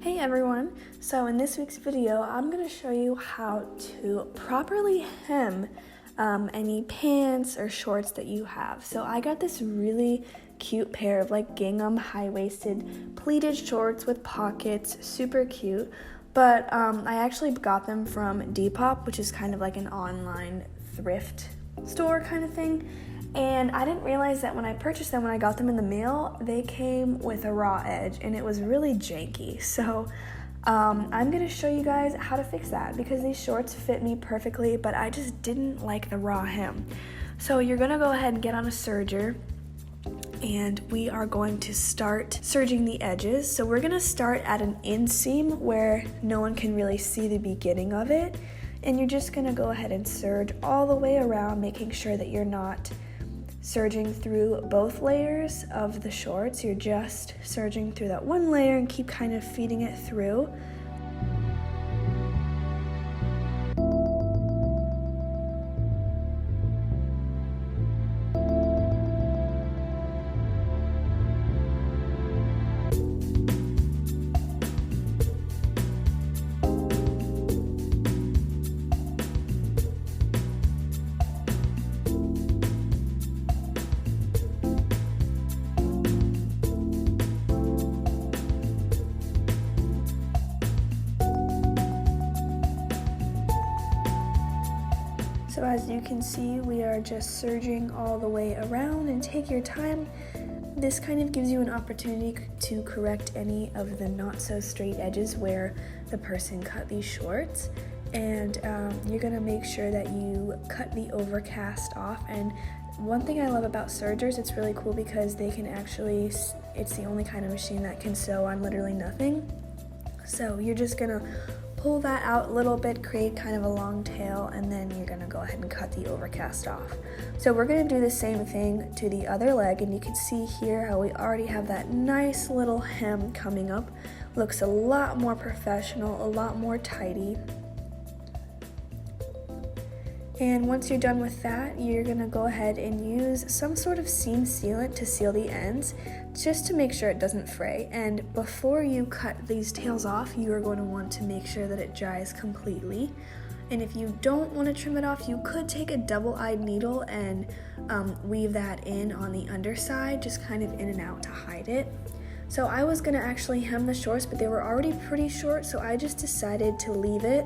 Hey everyone! So in this week's video, I'm going to show you how to properly hem any pants or shorts that you have. So I got this really cute pair of gingham high-waisted pleated shorts with pockets, super cute. But I actually got them from Depop, which is kind of like an online thrift store kind of thing. And I didn't realize that when I purchased them, when I got them in the mail, they came with a raw edge and it was really janky. So I'm gonna show you guys how to fix that because these shorts fit me perfectly, but I just didn't like the raw hem. So you're gonna go ahead and get on a serger and we are going to start serging the edges. So we're gonna start at an inseam where no one can really see the beginning of it. And you're just gonna go ahead and serge all the way around, making sure that you're not serging through both layers of the shorts. You're just serging through that one layer and keep kind of feeding it through. So as you can see, we are just serging all the way around, and take your time. This kind of gives you an opportunity to correct any of the not so straight edges where the person cut these shorts. And you're gonna make sure that you cut the overcast off. And one thing I love about sergers, it's really cool because they can actually, it's the only kind of machine that can sew on literally nothing. So you're just gonna pull that out a little bit, create kind of a long tail, and then you're gonna go ahead and cut the overcast off. So we're gonna do the same thing to the other leg, and you can see here how we already have that nice little hem coming up. Looks a lot more professional, a lot more tidy. And once you're done with that, you're gonna go ahead and use some sort of seam sealant to seal the ends, just to make sure it doesn't fray. And before you cut these tails off, you are going to want to make sure that it dries completely. And if you don't want to trim it off, you could take a double-eyed needle and weave that in on the underside, just kind of in and out to hide it. So I was gonna actually hem the shorts, but they were already pretty short, so I just decided to leave it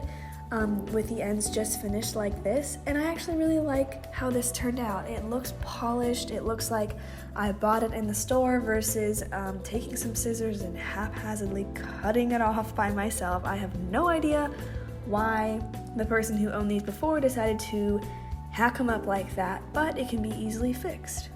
with the ends just finished like this. And I actually really like how this turned out. It looks polished. It looks like I bought it in the store versus taking some scissors and haphazardly cutting it off by myself. I have no idea why the person who owned these before decided to hack them up like that, but it can be easily fixed.